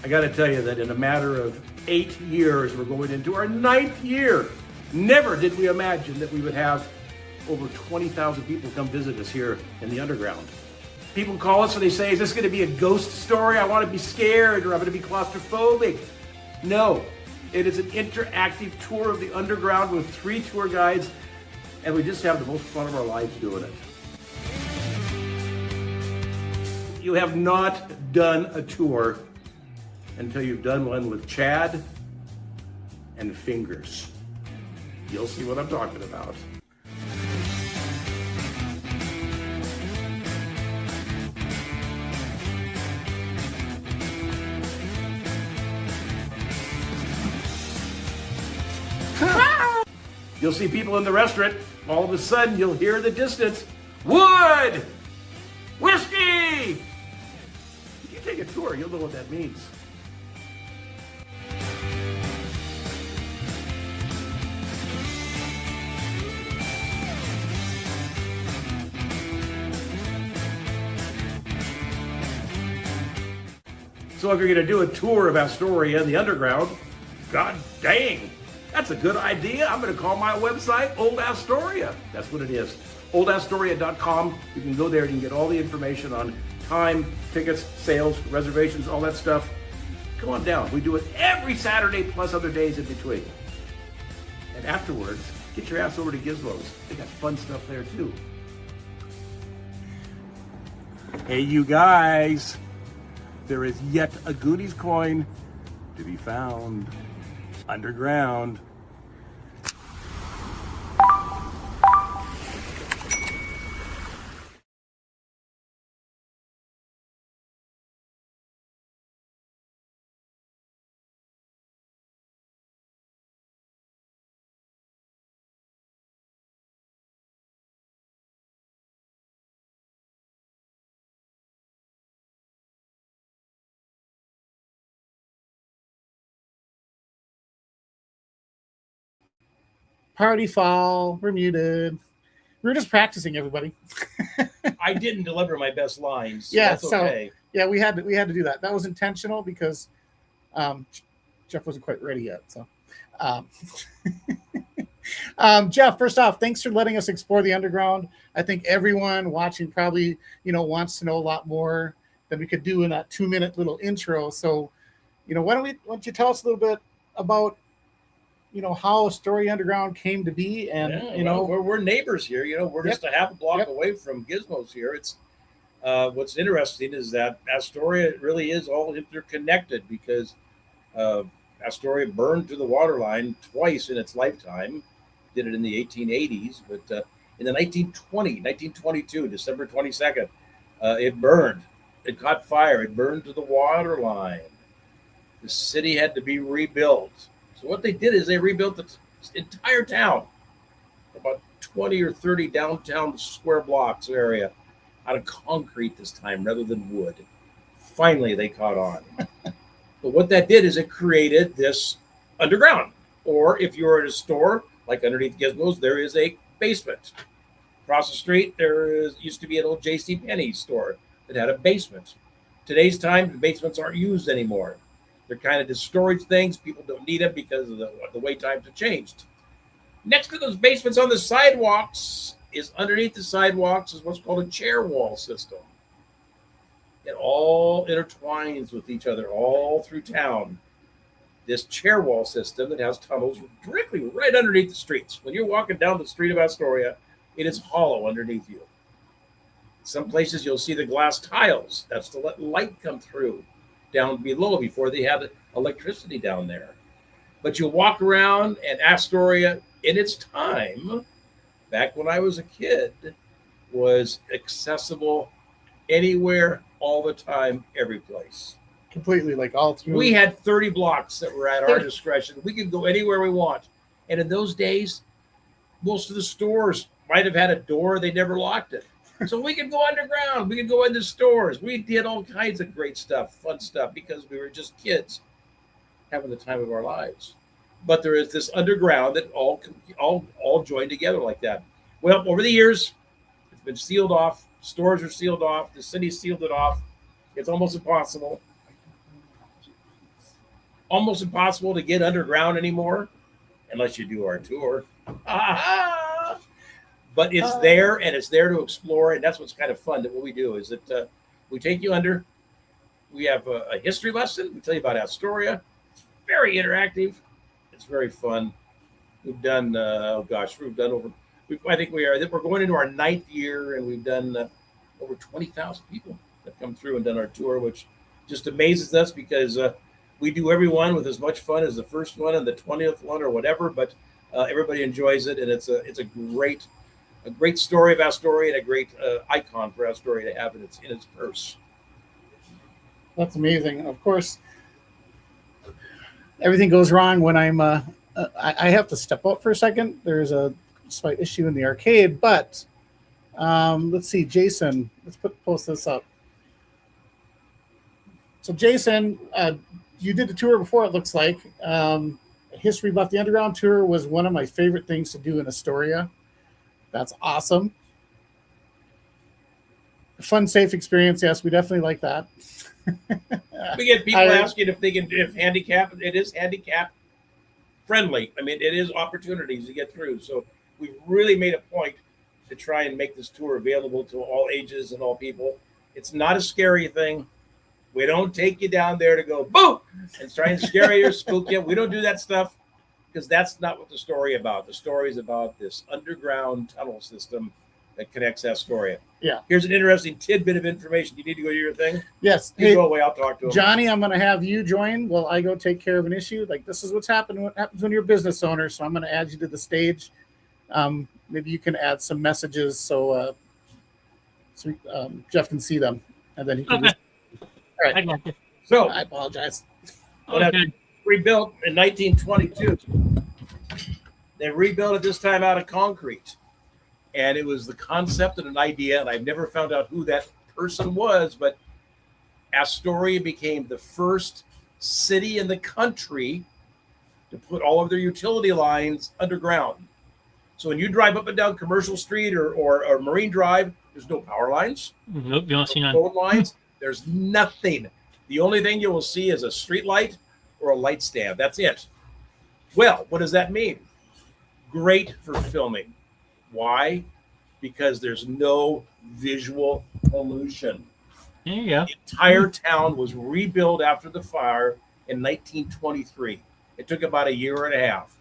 I got to tell you that in a matter of 8 years, we're going into our 9th year. Never did we imagine that we would have over 20,000 people come visit us here in the underground. People call us and they say, is this going to be a ghost story? I want to be scared, or I'm going to be claustrophobic. No, it is an interactive tour of the underground with 3 tour guides, and we just have the most fun of our lives doing it. You have not done a tour until you've done one with Chad and Fingers. You'll see what I'm talking about. You'll see people in the restaurant. All of a sudden, you'll hear in the distance, wood, whiskey. If you take a tour, you'll know what that means. So if you're going to do a tour of Astoria and the underground, god dang, that's a good idea. I'm going to call my website Old Astoria. That's what it is. oldastoria.com. You can go there and you can get all the information on time, tickets, sales, reservations, all that stuff. Come on down. We do it every Saturday plus other days in between. And afterwards, get your ass over to Gizmos. They got fun stuff there too. Hey, you guys. There is yet a Goonies coin to be found underground. Party foul. We're muted. We're just practicing, everybody. I didn't deliver my best lines. So Yeah, that's okay. Yeah, we had to do that. That was intentional because Jeff wasn't quite ready yet. So, Jeff, first off, thanks for letting us explore the underground. I think everyone watching probably wants to know a lot more than we could do in that 2-minute little intro. So, why don't you tell us a little bit about how Astoria Underground came to be, and we're neighbors here. We're just a half a block away from Gizmos here. It's what's interesting is that Astoria really is all interconnected because Astoria burned to the water line twice in its lifetime. Did it in the 1880s, but in the 1922, December 22nd, it burned. It caught fire. It burned to the water line. The city had to be rebuilt. So what they did is they rebuilt the entire town, about 20 or 30 downtown square blocks area, out of concrete this time rather than wood. Finally, they caught on. But what that did is it created this underground. Or if you're at a store, like underneath Gizmos, there is a basement. Across the street, used to be an old JCPenney store that had a basement. Today's time, the basements aren't used anymore. They're kind of just storage things. People don't need them because of the way times have changed. Next to those basements on the sidewalks underneath the sidewalks is what's called a chair wall system. It all intertwines with each other all through town. This chair wall system that has tunnels directly right underneath the streets. When you're walking down the street of Astoria, it is hollow underneath you. Some places you'll see the glass tiles. That's to let light come through down below before they had electricity down there. But you walk around, and Astoria, in its time, back when I was a kid, was accessible anywhere, all the time, every place. Completely, like all through. We had 30 blocks that were at our discretion. We could go anywhere we want. And in those days, most of the stores might have had a door. They never locked it. So we could go underground. We could go into stores. We did all kinds of great stuff, fun stuff, because we were just kids having the time of our lives. But there is this underground that all joined together like that. Well, over the years, it's been sealed off. Stores are sealed off. The city sealed it off. It's almost impossible. almost impossible to get underground anymore unless you do our tour. But it's there, and it's there to explore, and that's what's kind of fun. That what we do is that we take you under. We have a history lesson. We tell you about Astoria. It's very interactive. It's very fun. We've done we've done over. I think we're going into our 9th year, and we've done over 20,000 people that come through and done our tour, which just amazes us because we do every one with as much fun as the first one and the 20th one or whatever. But everybody enjoys it, and it's a great story of Astoria and a great icon for Astoria to have in its purse. That's amazing. Of course, everything goes wrong when I have to step out for a second. There's a slight issue in the arcade, but let's see, Jason. Let's post this up. So, Jason, you did the tour before. It looks like History About the Underground tour was one of my favorite things to do in Astoria. That's awesome. Fun, safe experience. Yes, we definitely like that. We get people asking if it is handicap friendly. I mean, it is opportunities to get through. So we really made a point to try and make this tour available to all ages and all people. It's not a scary thing. We don't take you down there to go boo and try and scare you or spook you. We don't do that stuff because that's not what the story about. The story is about this underground tunnel system that connects Astoria. Yeah. Here's an interesting tidbit of information. You need to go do your thing? Yes. You go away. I'll talk to him. Johnny, I'm going to have you join while I go take care of an issue. Like, this is what happens when you're a business owner. So I'm going to add you to the stage. Maybe you can add some messages so Jeff can see them. And then he can Okay. All right. I got you. So I apologize. when Okay. rebuilt in 1922, they rebuilt it this time out of concrete. And it was the concept and an idea, and I've never found out who that person was, but Astoria became the first city in the country to put all of their utility lines underground. So when you drive up and down Commercial Street or Marine Drive, there's no power lines, Nope, you don't see none. phone lines. There's nothing. The only thing you will see is a street light or a light stand. That's it. Well, what does that mean? Great for filming. Why? Because there's no visual pollution. There you go. The entire town was rebuilt after the fire in 1923. It took about a year and a half.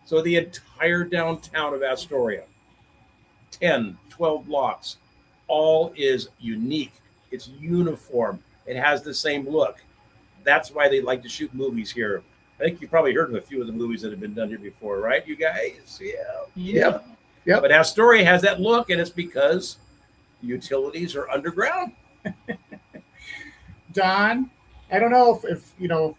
So the entire downtown of Astoria, 10, 12 blocks, all is unique. It's uniform. It has the same look. That's why they like to shoot movies here. I think you've probably heard of a few of the movies that have been done here before, right, you guys? Yeah. Yep. But Astoria has that look, and it's because utilities are underground. Don, I don't know if you know,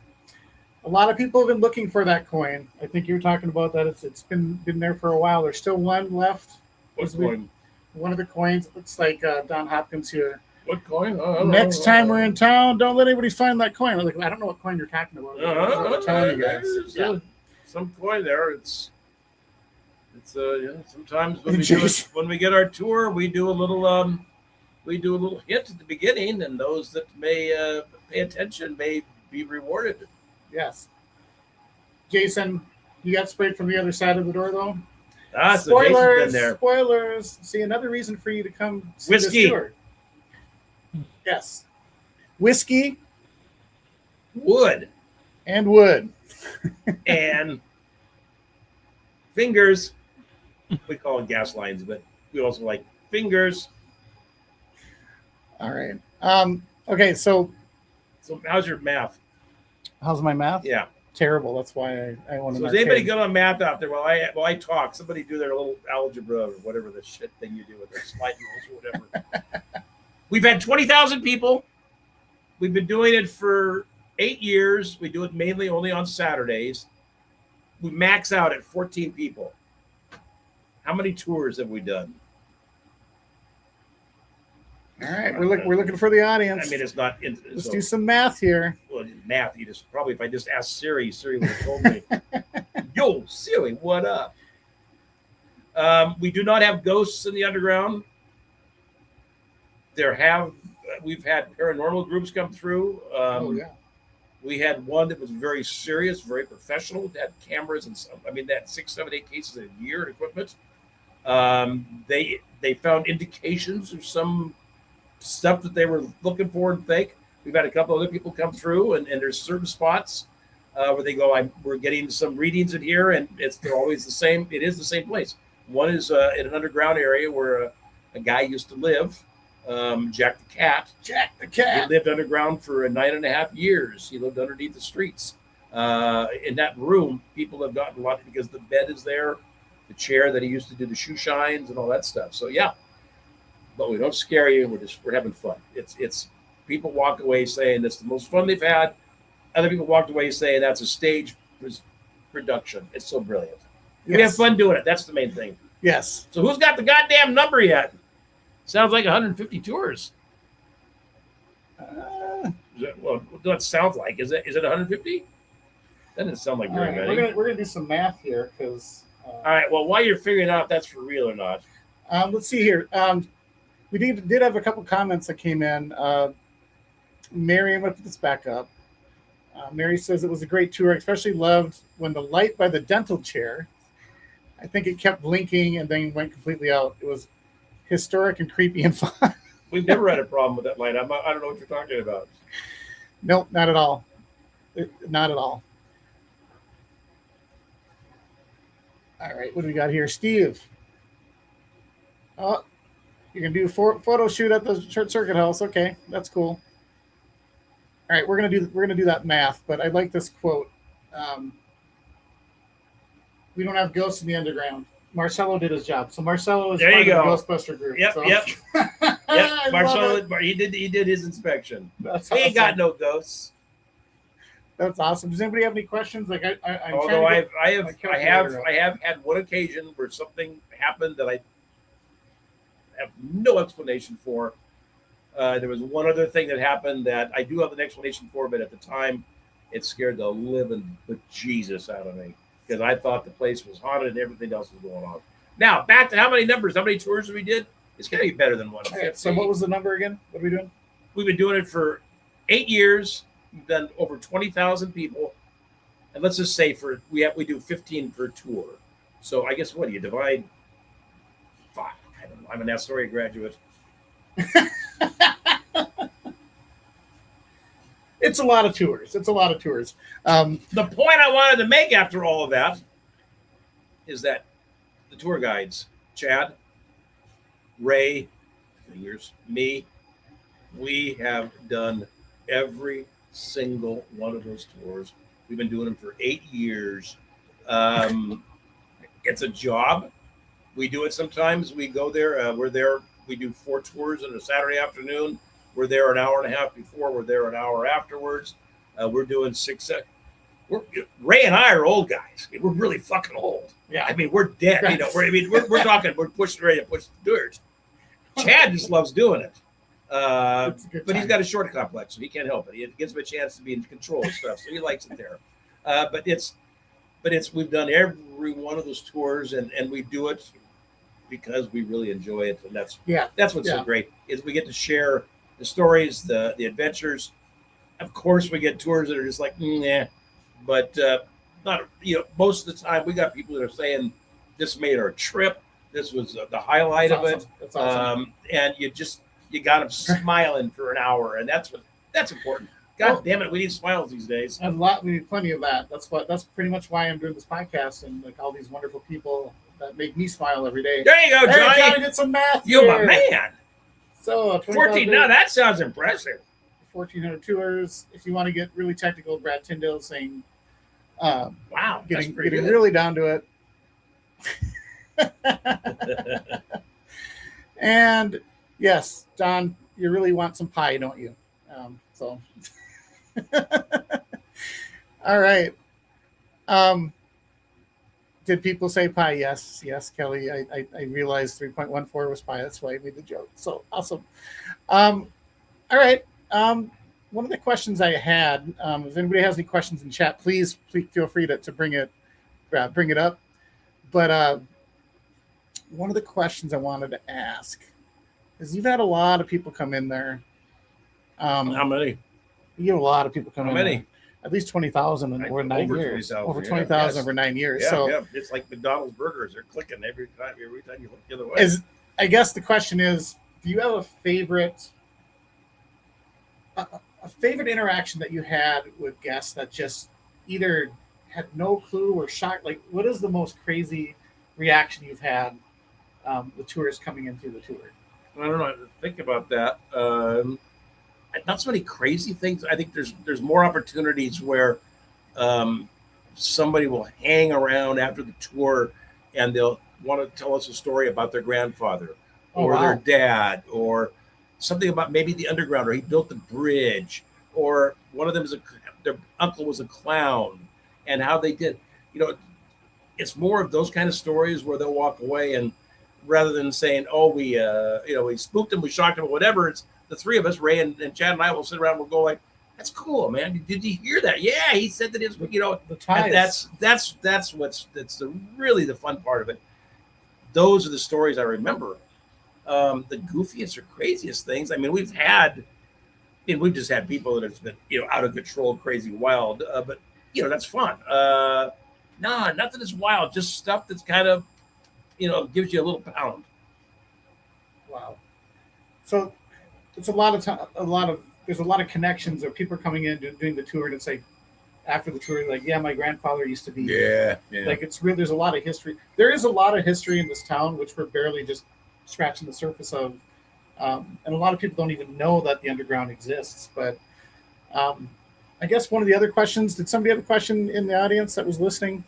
a lot of people have been looking for that coin. I think you were talking about that. It's been there for a while. There's still one left. What coin? One of the coins. It looks like Don Hopkins here. What coin? Next time we're in town, don't let anybody find that coin. I'm like, I don't know what coin you're talking about. I'm telling you guys. Yeah. Some coin there. It's sometimes when we get our tour, we do a little hint at the beginning, and those that may pay attention may be rewarded. Yes. Jason, you got sprayed from the other side of the door, though. So Jason's been there. Spoilers. See, another reason for you to come see Whiskey. this tour. Yes. Whiskey. Wood. And wood. And fingers. We call them gas lines, but we also like fingers. All right. Okay, so how's your math? how's my math? Yeah. Terrible. That's why I want to. So is anybody good on math out there? While I talk, somebody do their little algebra or whatever the shit thing you do with their slide rules or whatever. We've had 20,000 people. We've been doing it for 8 years. We do it mainly only on Saturdays. We max out at 14 people. How many tours have we done? All right, we're looking for the audience. I mean, it's not. Let's do some math here. Well, math. You just probably if I just asked Siri would have told me. Yo, Siri, what up? We do not have ghosts in the underground. We've had paranormal groups come through. Oh yeah. We had one that was very serious, very professional. That had cameras and some, I mean, that 6, 7, 8 cases a year in equipment. They found indications of some stuff that they were looking for and fake. We've had a couple other people come through, and there's certain spots where they go, we're getting some readings in here, and they're always the same. It is the same place. One is in an underground area where a guy used to live, Jack the Cat. Jack the Cat. He lived underground for 9.5 years. He lived underneath the streets. In that room, people have gotten a lot because the bed is there, the chair that he used to do the shoe shines and all that stuff. So yeah, but we don't scare you. We're having fun. It's people walk away saying that's the most fun they've had. Other people walked away saying that's a stage production. It's so brilliant. Yes. We have fun doing it. That's the main thing. Yes. So who's got the goddamn number yet? Sounds like 150 tours. Well, what does it sound like? Is it 150? That doesn't sound like very many. We're gonna do some math here because. All right. Well, while you're figuring out if that's for real or not, let's see here. We did have a couple comments that came in. Mary, I'm gonna put this back up. Mary says it was a great tour. Especially loved when the light by the dental chair. I think it kept blinking and then went completely out. It was historic and creepy and fun. We've never had a problem with that light. I don't know what you're talking about. Nope, not at all. Not at all. All right, what do we got here? Steve. Oh, you can do a photo shoot at the Short Circuit House. Okay, that's cool. All right, we're gonna do that math, but I like this quote. We don't have ghosts in the underground. Marcelo did his job. So Marcelo is there part you of the go. Ghostbuster group. Yep, so. yep. Yep. Marcelo, he did his inspection. That's He awesome. ain't got no ghosts. That's awesome. Does anybody have any questions? Like I'm Although trying I to have had one occasion where something happened that I have no explanation for. There was one other thing that happened that I do have an explanation for, but at the time, it scared the living bejesus out of me because I thought the place was haunted and everything else was going on. Now back to how many tours we did? It's gonna be better than 150. Right, so what was the number again? What are we doing? We've been doing it for 8 years. We've done over 20,000 people, and let's just say we do 15 per tour. So I guess what do you divide? 5. I don't know. I'm an Astoria graduate. It's a lot of tours. The point I wanted to make after all of that is that the tour guides, Chad, Ray, Fingers, me, we have done every single one of those tours. We've been doing them for 8 years. It's a job. We do it sometimes. We go there. We're there. We do 4 tours on a Saturday afternoon. We're there an hour and a half before. We're there an hour afterwards. We're doing 6. Ray and I are old guys. We're really fucking old. Yeah. I mean, we're dead. You know, we're talking. We're pushing ready to push the dirt. Chad just loves doing it. But he's got a short complex, so he can't help it. It gives him a chance to be in control of stuff, so he likes it there. But we've done every one of those tours, and we do it because we really enjoy it, and that's what's so great is we get to share the stories, the adventures. Of course, we get tours that are just like, nah, but not. Most of the time, we got people that are saying this made our trip. This was the highlight of it. That's awesome. And you got them smiling for an hour, and that's important. God damn it, we need smiles these days. We need plenty of that. That's pretty much why I'm doing this podcast and like all these wonderful people that make me smile every day. There you go, Johnny. Hey, Johnny did some math. You're my man. So 14. Now that sounds impressive. 1,400 tours. If you want to get really technical, Brad Tyndale saying, "Wow, getting really down to it." And yes, John, you really want some pie, don't you? So, all right. Did people say pie? Yes, Kelly. I realized 3.14 was pie. That's why I made the joke. So awesome. All right. One of the questions I had, if anybody has any questions in chat, please feel free to bring it up. But one of the questions I wanted to ask is you've had a lot of people come in there. How many? You have a lot of people come in. How many? at least 20,000 in over 9 over years. 20,000, Over yeah, 20,000 yes. over 9 years. Yeah, So yeah, it's like McDonald's burgers; they're clicking every time you look the other way. I guess the question is, do you have a favorite interaction that you had with guests that just either had no clue or shocked? Like, what is the most crazy reaction you've had with tourists coming in through the tour? I don't know. I have to think about that. Not so many crazy things. I think there's more opportunities where um, somebody will hang around after the tour and they'll want to tell us a story about their grandfather Oh, or wow. their dad or something about maybe the underground or he built the bridge or one of them their uncle was a clown and how they did. You know, it's more of those kind of stories where they'll walk away and rather than saying, "Oh, we spooked him, we shocked him, or whatever." It's the three of us, Ray and Chad and I, will sit around. And we'll go like, "That's cool, man. Did you hear that? Yeah, he said that his, The ties. and that's really the fun part of it. Those are the stories I remember. The goofiest or craziest things. I mean, we've just had people that have been out of control, crazy, wild. But that's fun. No, nothing is wild. Just stuff that's kind of gives you a little pound. Wow. So it's a lot of time. There's a lot of connections of people coming in doing the tour, and it's like after the tour, like, yeah, my grandfather used to be. Yeah. Like it's real. There's a lot of history. There is a lot of history in this town, which we're barely just scratching the surface of, and a lot of people don't even know that the underground exists. But I guess one of the other questions. Did somebody have a question in the audience that was listening?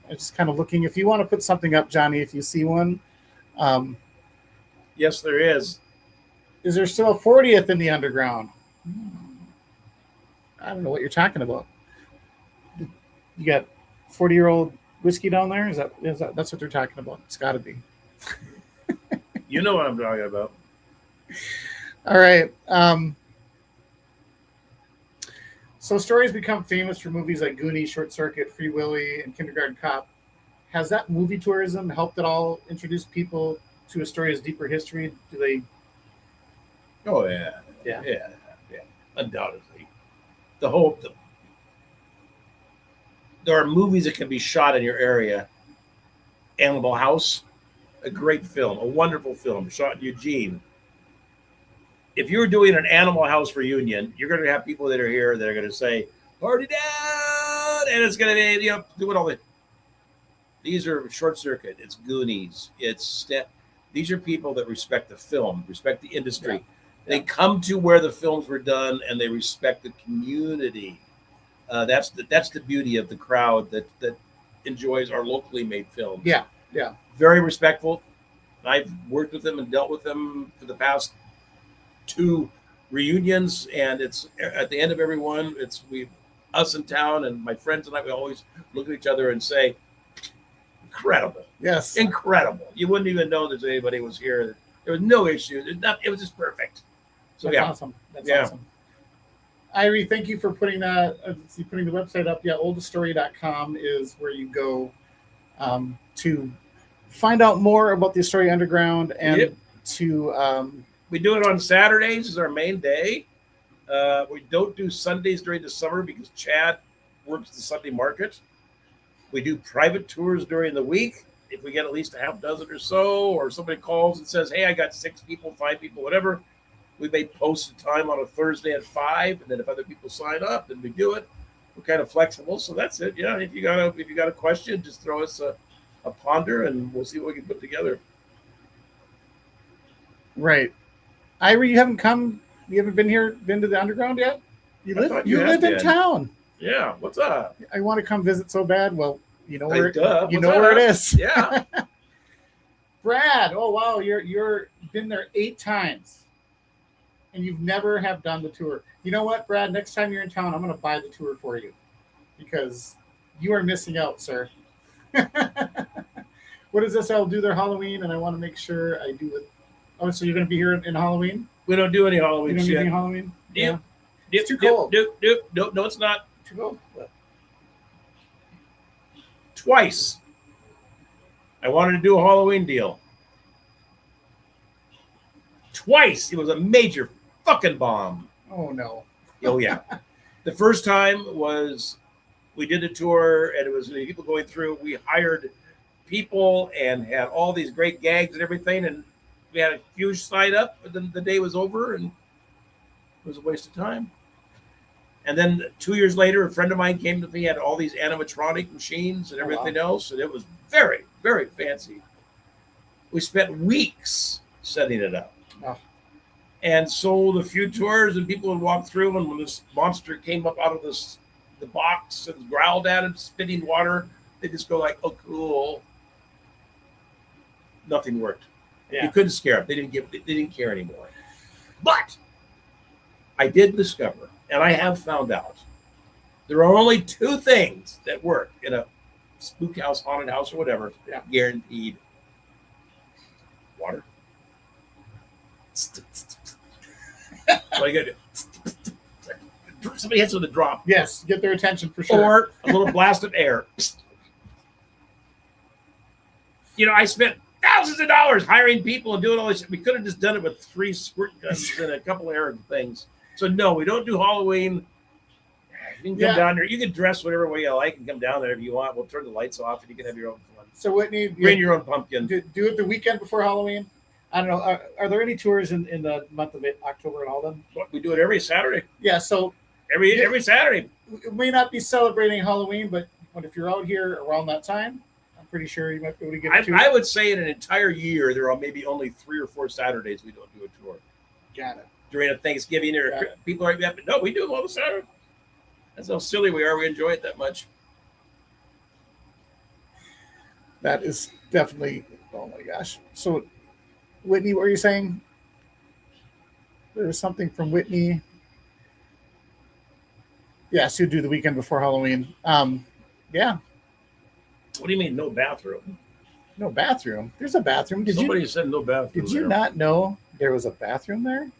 I'm just kind of looking. If you want to put something up, Johnny, if you see one. Yes, there is. Is there still a 40th in the underground? I don't know what you're talking about. You got 40-year-old whiskey down there? Is that that's what they're talking about? It's got to be. You know what I'm talking about. All right. So Astoria's become famous for movies like Goonies, Short Circuit, Free Willy, and Kindergarten Cop. Has that movie tourism helped at all introduce people to Astoria's deeper history? Do they? Oh yeah, Yeah. undoubtedly. There are movies that can be shot in your area. Animal House, a great film, a wonderful film shot in Eugene. If you're doing an Animal House reunion, you're going to have people that are here that are going to say "Party down," and it's going to be doing all the. These are Short Circuit. It's Goonies. These are people that respect the film, respect the industry. Yeah. They come to where the films were done, and they respect the community. That's the beauty of the crowd that enjoys our locally made films. Yeah. Very respectful. I've worked with them and dealt with them for the past 2 reunions, and it's at the end of every one. It's us in town, and my friends and I. We always look at each other and say, "Incredible, Yes. incredible." You wouldn't even know that anybody was here. There was no issue. It was just perfect. So That's yeah, awesome. That's Yeah. awesome. Irie, thank you for putting that. Putting the website up. Yeah, oldastoria.com is where you go to find out more about the Astoria Underground and Yep. to. We do it on Saturdays is our main day. We don't do Sundays during the summer because Chad works the Sunday market. We do private tours during the week. If we get at least a half dozen or so, or somebody calls and says, "Hey, I got 6 people, 5 people, whatever," we may post a time on a Thursday at 5, and then if other people sign up, then we do it. We're kind of flexible, so that's it. Yeah, if you got a question, just throw us a ponder, and we'll see what we can put together. Right. Irie, you haven't come. You haven't been to the underground yet. You I live. thought You you live had in been. town. Yeah, what's up? I want to come visit so bad. Well, you know Hey, where. duh, You what's know where up? it is. Yeah. Brad. Oh wow, you're been there 8 times, and you've never have done the tour. You know what, Brad? Next time you're in town, I'm going to buy the tour for you, because you are missing out, sir. What is this? I'll do their Halloween, and I want to make sure I do it. Oh, so you're going to be here in Halloween? We don't do any You Halloween don't do shit. any Halloween? Dip, It's too cold. Nope, no, it's not. Too cold. Twice. I wanted to do a Halloween deal. Twice. It was a major fucking bomb. Oh no. Oh, yeah. The first time was we did a tour, and it was people going through. We hired people and had all these great gags and everything, and we had a huge sign up, but then the day was over, and it was a waste of time. And then 2 years later, a friend of mine came to me, had all these animatronic machines and everything else, and it was very, very fancy. We spent weeks setting it up. Oh. And sold a few tours, and people would walk through, and when this monster came up out of the box and growled at him, spitting water, they just go like, "Oh, cool." Nothing worked. Yeah. You couldn't scare them. They didn't care anymore. But I did discover, and I have found out, there are only two things that work in a spook house, haunted house, or whatever. Yeah. Guaranteed. Water. What you gotta do? Somebody hits with a drop. Yes, get their attention for sure. Or a little blast of air. You know, I spent thousands of dollars hiring people and doing all this. We could have just done it with 3 squirt guns and a couple of air things. So no, we don't do Halloween. You can come down there. You can dress whatever way you like and come down there if you want. We'll turn the lights off and you can have your own fun. So Whitney, Bring your own pumpkin. do it the weekend before Halloween. I don't know. Are there any tours in the month of October and all them? We do it every Saturday. Yeah. So Every Saturday. we may not be celebrating Halloween, but if you're out here around that time, I'm pretty sure you might be able to get a tour. I would say in an entire year, there are maybe only 3 or 4 Saturdays we don't do a tour. Got it. During a Thanksgiving or Got it. people are like, no, we do them all the Saturday. That's how silly we are. We enjoy it that much. That is definitely. Oh my gosh. So, Whitney, what were you saying? There was something from Whitney. Yes, you do the weekend before Halloween. Yeah. What do you mean no bathroom? No bathroom. There's a bathroom. Somebody said no bathroom. Did you not know there was a bathroom there?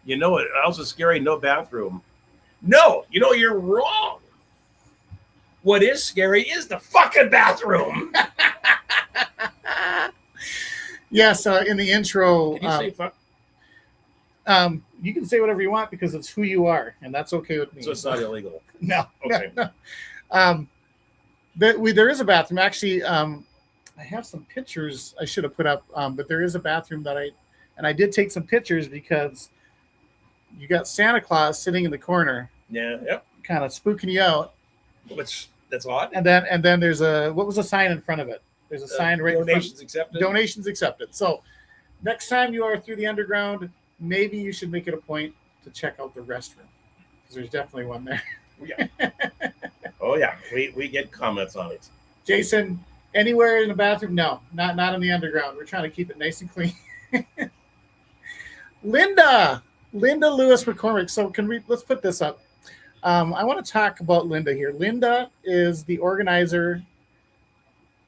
You know what else is scary? No bathroom. No, you know you're wrong. What is scary is the fucking bathroom. Yes, in the intro. Can you say fuck? You can say whatever you want because it's who you are, and that's okay with me. So it's not illegal. No. Okay. No. There is a bathroom. Actually, I have some pictures I should have put up, but there is a bathroom that I did take some pictures because you got Santa Claus sitting in the corner. Yeah. Yep. Kind of spooking you out. That's odd. And then there's what was the sign in front of it? There's a sign right in front. Donations accepted. Donations accepted. So next time you are through the underground, maybe you should make it a point to check out the restroom because there's definitely one there. Yeah. Oh yeah, we get comments on it. Jason, anywhere in the bathroom? No, not in the underground. We're trying to keep it nice and clean. Linda Lewis McCormick. So let's put this up. I want to talk about Linda here. Linda is the organizer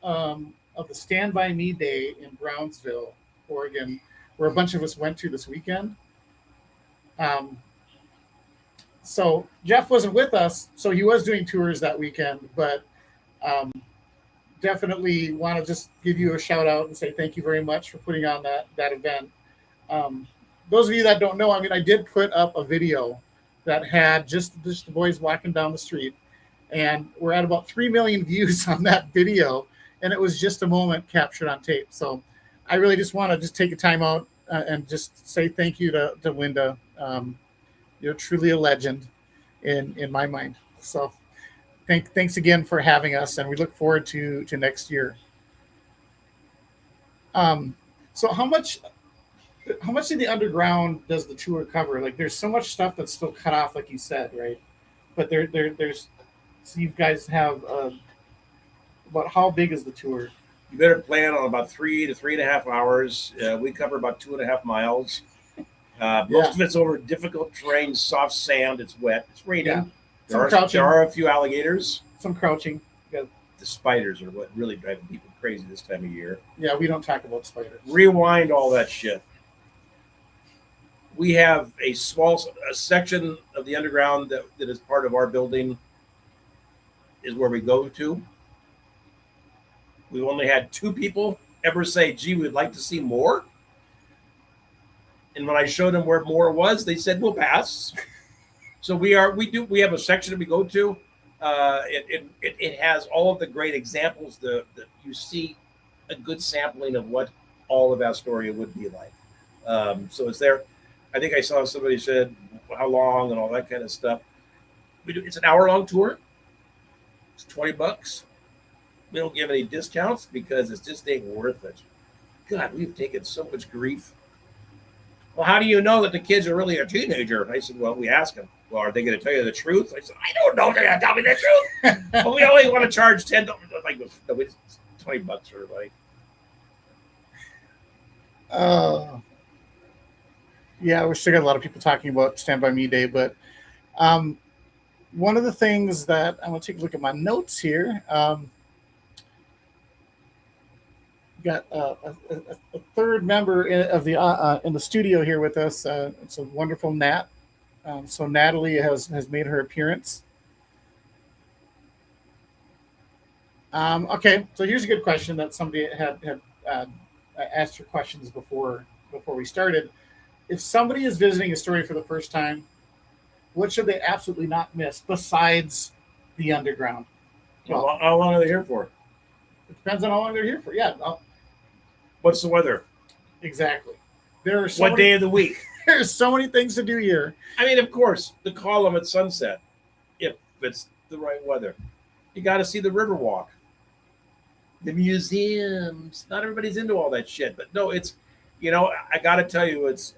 of the Stand By Me Day in Brownsville, Oregon, where a bunch of us went to this weekend. So Jeff wasn't with us, so he was doing tours that weekend, but definitely want to just give you a shout out and say thank you very much for putting on that event. Those of you that don't know, I mean, I did put up a video that had just the boys walking down the street, and we're at about 3 million views on that video, and it was just a moment captured on tape. So I really just want to just take a time out and just say thank you to Linda. You're truly a legend in my mind. So thanks again for having us, and we look forward to next year. So how much of the underground does the tour cover? Like, there's so much stuff that's still cut off, like you said, right? But there's so you guys have about how big is the tour? You better plan on about 3 to 3.5 hours. We cover about 2.5 miles. Most of it's over difficult terrain, soft sand. It's wet. It's raining. Yeah. There are a few alligators. Some crouching. The spiders are what really drive people crazy this time of year. Yeah, we don't talk about spiders. Rewind all that shit. We have a section of the underground that is part of our building is where we go to. We've only had 2 people ever say, gee, we'd like to see more. And when I showed them where more was, they said, we'll pass. So we have a section that we go to. It has all of the great examples. That you see a good sampling of what all of Astoria would be like. So it's there. I think I saw somebody said how long and all that kind of stuff. It's an hour-long tour. It's $20. We don't give any discounts because it just ain't worth it. God, we've taken so much grief. Well, how do you know that the kids are really a teenager? And I said, well, we ask them. Well, are they going to tell you the truth? I said, I don't know. They're going to tell me the truth. But we only want to charge $10. Like, no, it's $20 for everybody. Yeah, we still got a lot of people talking about Stand By Me Day, but one of the things that I'm going to take a look at my notes here. Got a third member of the in the studio here with us. It's a wonderful Nat. So Natalie has made her appearance. Okay, so here's a good question that somebody had asked her questions before we started. If somebody is visiting Astoria for the first time, what should they absolutely not miss besides the underground? Well, how long are they here for? It depends on how long they're here for. Yeah. What's the weather? Exactly. There are what day of the week? There's so many things to do here. I mean, of course, the column at sunset, if it's the right weather. You got to see the Riverwalk, the museums. Not everybody's into all that shit, but no, it's, I got to tell you, it's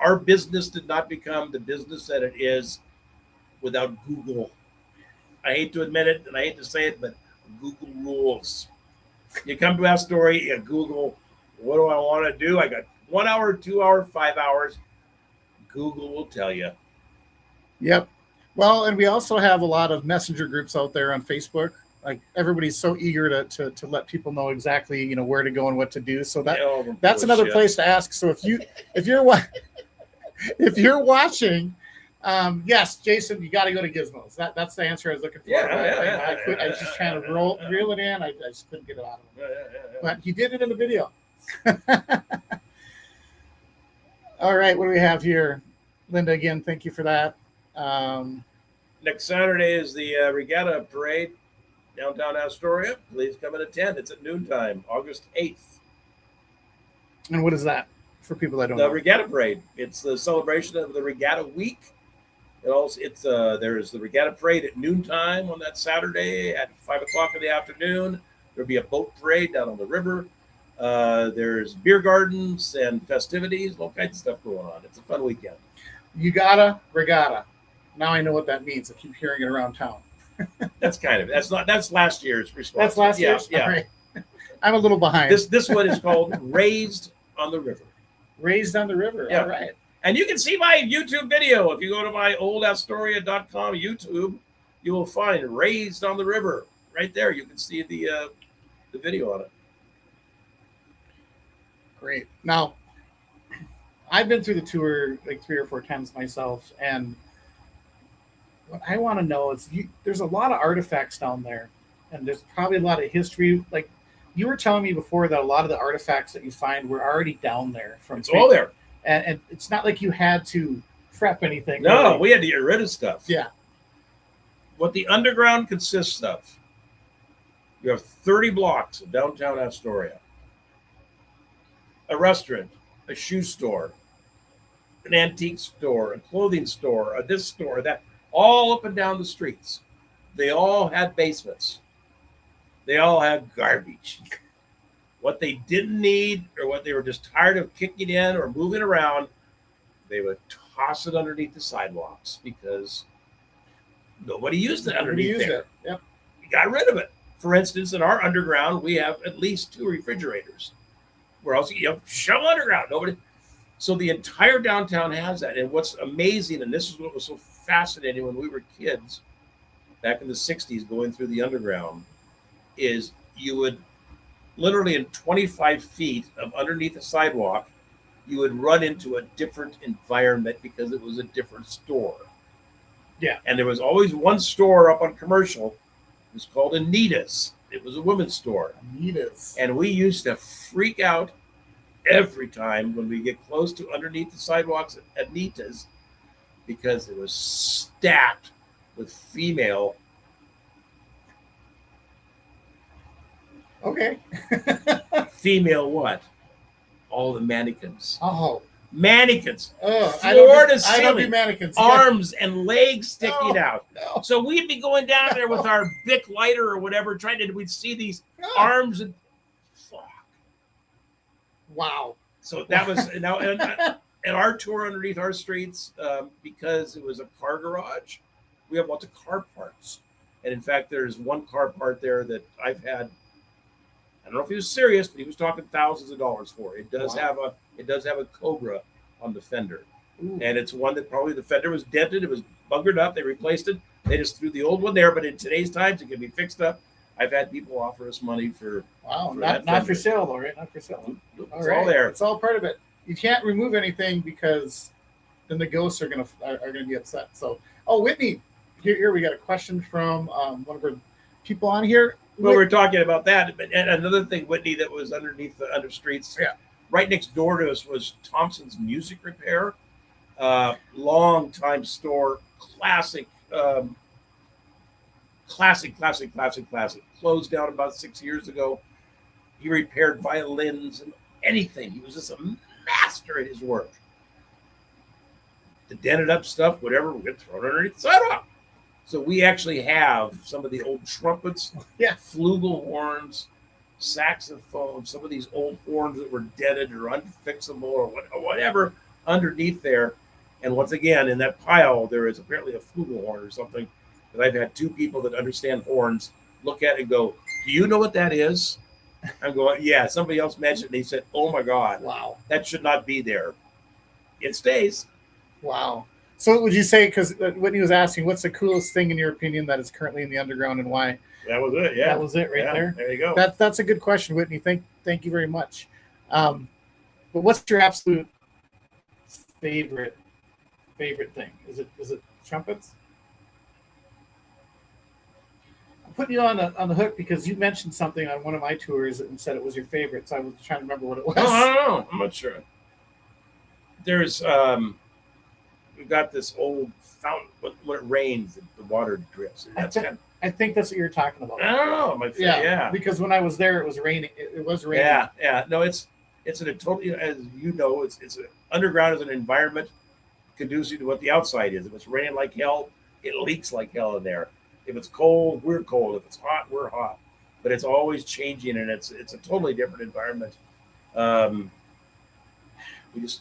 our business did not become the business that it is without Google. I hate to admit it, and I hate to say it, but Google rules. You come to Astoria, you Google, what do I want to do? I got 1 hour, 2 hours, 5 hours. Google will tell you. Yep. Well, and we also have a lot of messenger groups out there on Facebook. Like everybody's so eager to let people know exactly, where to go and what to do. So that's another place to ask. So if you're watching, yes, Jason, you got to go to Gizmos. That's the answer I was looking for. I was just trying to reel it in. I just couldn't get it out of him. But he did it in the video. All right, what do we have here? Linda, again, thank you for that. Next Saturday is the Regatta Parade, downtown Astoria. Please come and attend. It's at noontime, August 8th. And what is that for people that don't know? The Regatta Parade. It's the celebration of the Regatta Week. There's the Regatta Parade at noontime on that Saturday at 5 o'clock in the afternoon. There'll be a boat parade down on the river. There's beer gardens and festivities, all kinds of stuff going on. It's a fun weekend. Regatta. Now I know what that means. I keep hearing it around town. That's last year's response. That's last year's? Yeah. Right. I'm a little behind. This one is called Raised on the River. Raised on the River. Yeah. All right. And you can see my YouTube video. If you go to my oldastoria.com YouTube, you will find Raised on the River. Right there. You can see the video on it. Great. Now, I've been through the tour like 3 or 4 times myself, and what I want to know is there's a lot of artifacts down there, and there's probably a lot of history. Like you were telling me before that a lot of the artifacts that you find were already down there. It's all there. And it's not like you had to prep anything. No, really. We had to get rid of stuff. Yeah. What the underground consists of, you have 30 blocks of downtown Astoria. A restaurant, a shoe store, an antique store, a clothing store, this store, that, all up and down the streets. They all had basements. They all had garbage. What they didn't need or what they were just tired of kicking in or moving around, they would toss it underneath the sidewalks because nobody used it underneath there. Yep. We got rid of it. For instance, in our underground, we have at least 2 refrigerators. Where else shove underground? Nobody. So the entire downtown has that. And what's amazing, and this is what was so fascinating when we were kids back in the 60s going through the underground, is you would literally in 25 feet of underneath the sidewalk, you would run into a different environment because it was a different store. Yeah. And there was always one store up on Commercial. It was called Anita's. It was a women's store. Anita's. And we used to freak out every time when we get close to underneath the sidewalks at Anita's because it was stacked with female. Okay. Female what? All the mannequins. Oh. Mannequins. Oh, Floor to I don't do ceiling. mannequins. Arms and legs sticking out. No. So we'd be going down there with our Bic lighter or whatever, we'd see these No. arms and fuck. Wow. So that was now and our tour underneath our streets, because it was a car garage, we have lots of car parts. And in fact, there's one car part there that I've had. I don't know if he was serious, but he was talking thousands of dollars for. It does have a Cobra on the fender. Ooh. And it's one that probably the fender was dented, it was bungered up, they replaced it. They just threw the old one there, but in today's times it can be fixed up. I've had people offer us money for Not for sale though, right? Not for sale. It's All right. all there. It's all part of it. You can't remove anything because then the ghosts are gonna be upset. So, Whitney, here we got a question from one of our people on here. Well, we're talking about that, but and another thing, Whitney, that was underneath the under streets. Yeah. Right next door to us was Thompson's Music Repair, long time store, classic. Closed down about 6 years ago. He repaired violins and anything. He was just a master at his work. The dented up stuff, whatever, we get thrown underneath the sidewalk. So we actually have some of the old trumpets, flugelhorns, saxophones, some of these old horns that were dented or unfixable or whatever underneath there. And once again, in that pile, there is apparently a flugelhorn or something that I've had two people that understand horns look at it and go, "Do you know what that is?" I'm going, "Yeah." Somebody else mentioned it. He said, "Oh my God, wow, that should not be there." It stays. Wow. So would you say, because Whitney was asking, what's the coolest thing in your opinion that is currently in the underground and why? That was it. Yeah, that was it right there. There you go. That's a good question, Whitney. Thank you very much. But what's your absolute favorite thing? Is it trumpets? I'm putting you on the hook because you mentioned something on one of my tours and said it was your favorite. So I was trying to remember what it was. Oh, I don't know. I'm not sure. There's we've got this old fountain. When it rains, the water drips. I think that's what you're talking about. I don't know. Yeah. Because when I was there, it was raining. It was raining. Yeah. No, it's a totally, as you know, it's underground is an environment conducive to what the outside is. If it's raining like hell, it leaks like hell in there. If it's cold, we're cold. If it's hot, we're hot. But it's always changing, and it's a totally different environment. We're just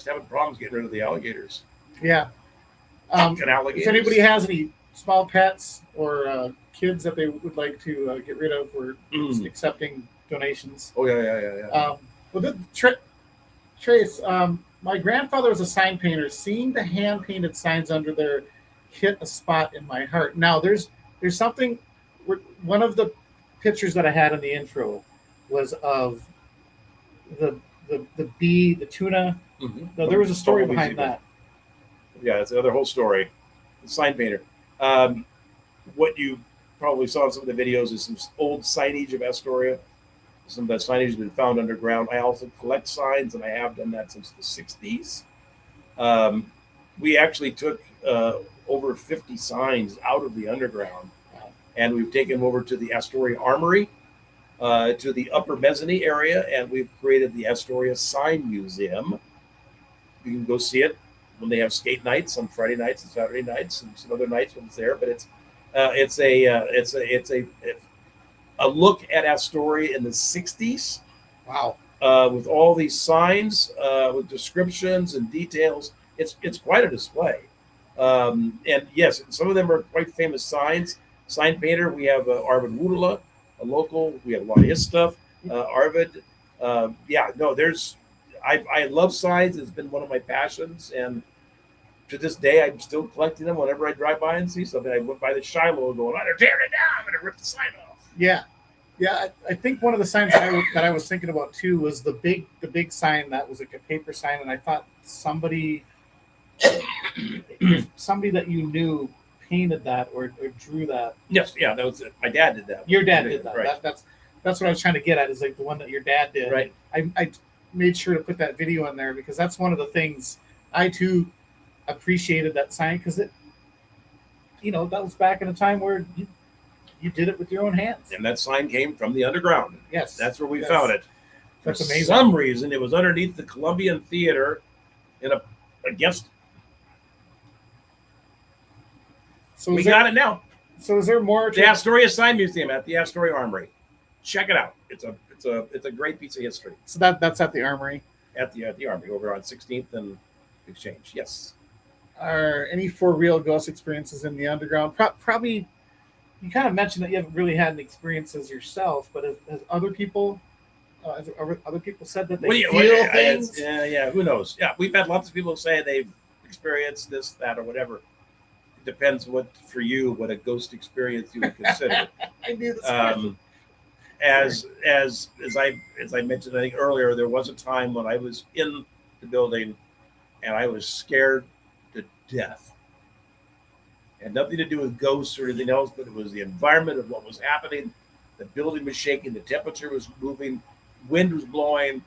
having problems getting rid of the alligators. Yeah. Alligators. If anybody has any small pets or kids that they would like to get rid of, we're accepting donations. Oh yeah. Well, Trace, my grandfather was a sign painter. Seeing the hand painted signs under there hit a spot in my heart. Now there's something. One of the pictures that I had in the intro was of the bee, the tuna. Mm-hmm. No, there was a story behind that. Yeah, it's another whole story. The sign painter. What you probably saw in some of the videos is some old signage of Astoria. Some of that signage has been found underground. I also collect signs, and I have done that since the 60s. We actually took over 50 signs out of the underground, and we've taken them over to the Astoria Armory, to the upper mezzanine area, and we've created the Astoria Sign Museum. You can go see it when they have skate nights on Friday nights and Saturday nights, and some other nights when it's there. But it's a look at Astoria in the 60s. Wow. With all these signs, with descriptions and details. It's quite a display. And yes, some of them are quite famous signs. Sign painter, we have Arvid Wudala, a local. We have a lot of his stuff. Arvid. I love signs. It's been one of my passions, and to this day, I'm still collecting them. Whenever I drive by and see something, I went by the Shiloh going, "I'm tearing it down. I'm gonna rip the sign off." Yeah. I think one of the signs that I was thinking about too was the big sign that was like a paper sign, and I thought somebody that you knew painted that or drew that. Yes, yeah, that was it. My dad did that. Your dad did that. Right. That's what I was trying to get at, is like the one that your dad did. Right. I made sure to put that video in there because that's one of the things I too appreciated that sign because it, that was back in a time where you did it with your own hands. And that sign came from the underground. Yes, That's where we found it. For That's amazing. some reason, it was underneath the Columbian Theater in a guest. So We got it now. So is there more? The Astoria Sign Museum at the Astoria Armory. Check it out. It's a great piece of history. So that's at the Armory. At the Armory over on 16th and Exchange. Yes. Are any for real ghost experiences in the underground? Probably. You kind of mentioned that you haven't really had any experiences yourself, but has other people said that they feel things? Yeah. Who knows? Yeah, we've had lots of people say they've experienced this, that, or whatever. It depends what a ghost experience you would consider. I knew this. As I mentioned, I think earlier, there was a time when I was in the building and I was scared to death. Had nothing to do with ghosts or anything else, but it was the environment of what was happening. The building was shaking, the temperature was moving, wind was blowing.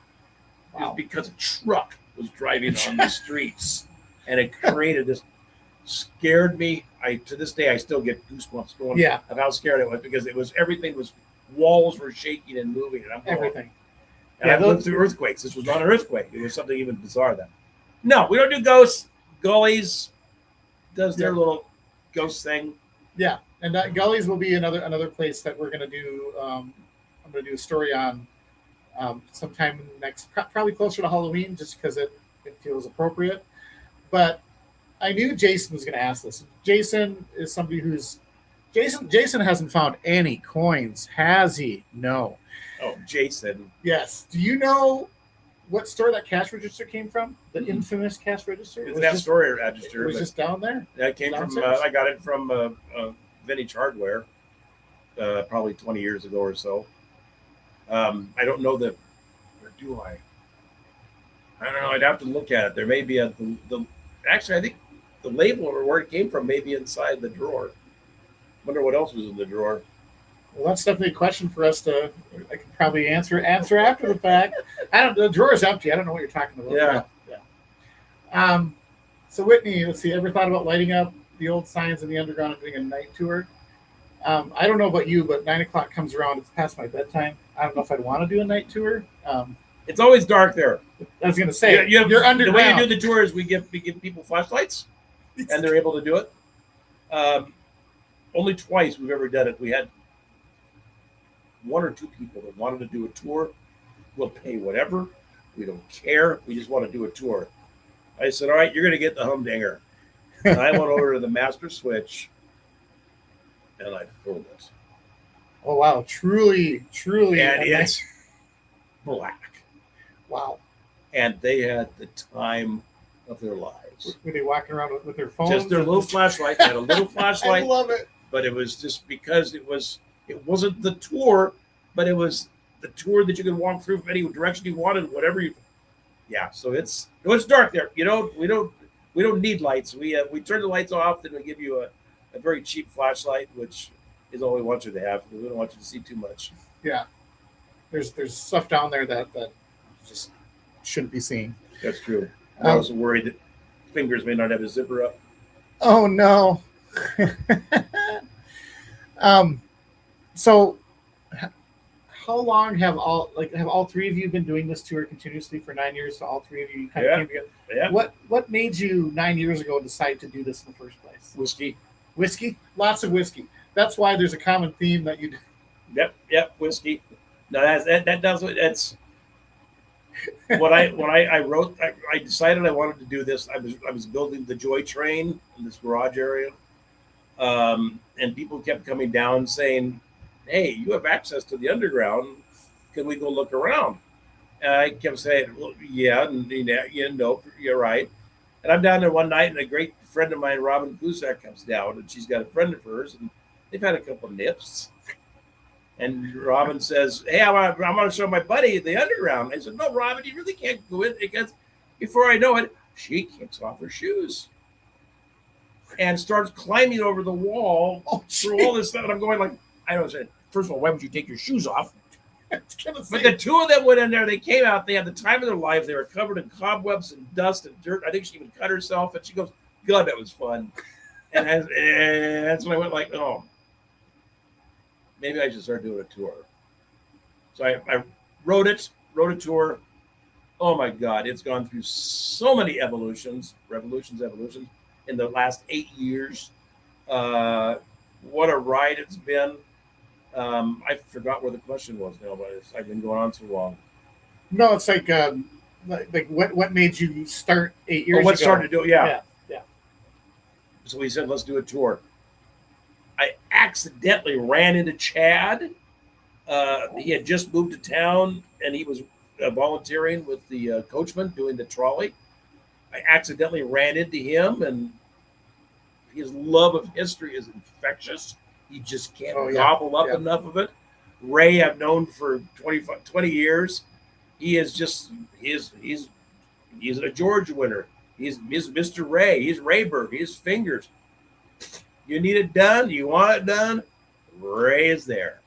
Wow. It was because a truck was driving on the streets, and it created this. Scared me. To this day I still get goosebumps going. Yeah. Of how scared it was because everything was walls were shaking and moving, and I'm going, everything. And I lived through earthquakes. This was not an earthquake. It was something even bizarre then. No, we don't do ghosts. Gullies does their little ghost thing. Yeah, and that Gullies will be another place that we're going to do. I'm going to do a story on sometime next, probably closer to Halloween, just because it feels appropriate. But I knew Jason was going to ask this. Jason is somebody who's Jason hasn't found any coins, has he? No. Oh, Jason. Yes. Do you know what store that cash register came from? The infamous cash register? It's that Astoria register. It was just down there? That came from, I got it from Vintage Hardware probably 20 years ago or so. I don't know or do I? I don't know. I'd have to look at it. There may be actually, I think the label or where it came from may be inside the drawer. Wonder what else was in the drawer. Well, that's definitely a question for us I can probably answer after the fact. The drawer's empty. I don't know what you're talking about. Yeah. So Whitney, let's see. Ever thought about lighting up the old signs in the underground and doing a night tour? I don't know about you, but 9:00 comes around. It's past my bedtime. I don't know if I'd want to do a night tour. It's always dark there. I was going to say, you're underground. The way you do the tour is we give people flashlights, and they're able to do it. Only twice we've ever done it. We had one or two people that wanted to do a tour. We'll pay whatever. We don't care. We just want to do a tour. I said, all right, you're going to get the humdinger. And I went over to the master switch, and I pulled it. Oh, wow. Truly. And it's black. Wow. And they had the time of their lives. Were they walking around with their phones? Just their little flashlight. They had a little flashlight. I love it. But it was just because it wasn't the tour, but it was the tour that you could walk through from any direction you wanted, whatever you. Yeah, so it's dark there. We don't need lights. We turn the lights off, then we give you a very cheap flashlight, which is all we want you to have. We don't want you to see too much. Yeah, there's stuff down there that just shouldn't be seen. That's true. I was worried that fingers may not have a zipper up. Oh no. So how long have all three of you been doing this tour continuously for 9 years? So all three of you kind of came together. Yeah. What made you 9 years ago decide to do this in the first place? Whiskey? Lots of whiskey. That's why there's a common theme that you. Yep, whiskey. No, that does it. That's when I wrote. I decided I wanted to do this. I was building the Joy Train in this garage area, and people kept coming down saying, "Hey, you have access to the underground. Can we go look around?" And I kept saying, "Well, yeah, no, you're right." And I'm down there one night, and a great friend of mine, Robin Cusack, comes down, and she's got a friend of hers, and they've had a couple of nips. And Robin says, "Hey, I want to show my buddy the underground." I said, "No, Robin, you really can't go in," because before I know it, she kicks off her shoes and starts climbing over the wall through all this stuff. And I'm going like, I don't know. First of all, why would you take your shoes off? But the two of them went in there. They came out. They had the time of their life. They were covered in cobwebs and dust and dirt. I think she even cut herself. And she goes, God, that was fun. And that's when I went like, oh, maybe I should start doing a tour. So I wrote a tour. Oh my God, it's gone through so many revolutions in the last 8 years. What a ride it's been. I forgot where the question was now, but I've been going on so long. No, it's like what made you start 8 years what ago? started to do it? Yeah. Yeah. So we said, let's do a tour. I accidentally ran into Chad. He had just moved to town, and he was volunteering with the coachman doing the trolley. I accidentally ran into him, and his love of history is infectious. He just can't gobble up enough of it. Ray, I've known for 20 years. He is just he's a Georgia winner. He's Mr. Ray. He's Rayberg. He's fingers. You need it done. You want it done. Ray is there.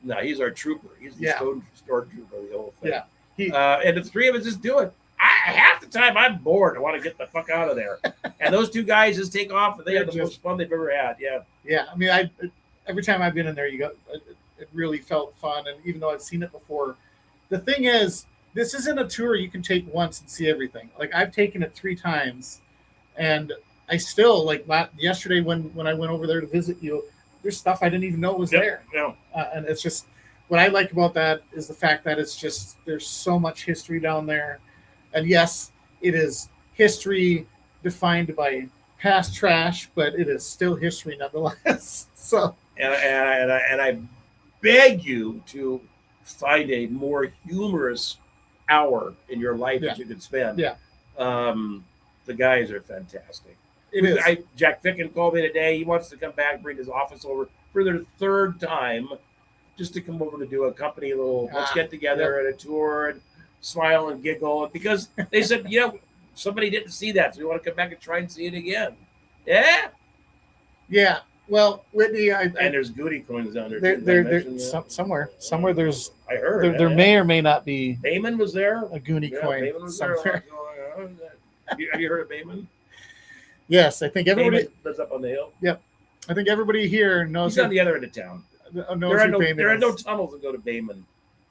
No, he's our trooper. He's the stormtrooper of the whole thing. Yeah. And the three of us just do it. Half the time I'm bored. I want to get the fuck out of there. And those two guys just take off, and they have the most fun they've ever had. Yeah. Yeah. I mean, every time I've been in there, it really felt fun. And even though I've seen it before, the thing is, this isn't a tour you can take once and see everything. Like, I've taken it 3 times, and I still, like, yesterday when I went over there to visit you, there's stuff I didn't even know was there. Yeah. And it's just, what I like about that is the fact that it's just, there's so much history down there. And yes, it is history defined by past trash, but it is still history nonetheless. So, and I beg you to find a more humorous hour in your life that you could spend. Yeah. The guys are fantastic. Jack Ficken called me today. He wants to come back, bring his office over for their 3rd time, just to come over to do a company little let's get together at a tour and smile and giggle, because they said, somebody didn't see that, so we want to come back and try and see it again. Yeah. Well, Whitney, and there's Goody coins down there. Somewhere there's. I heard there may or may not be. Bayman was there. A Goonie coin Bayman was somewhere. There. Have you heard of Bayman? Yes, I think everybody lives up on the hill. Yep, I think everybody here knows. He's on the other end of town. There are no tunnels that go to Bayman.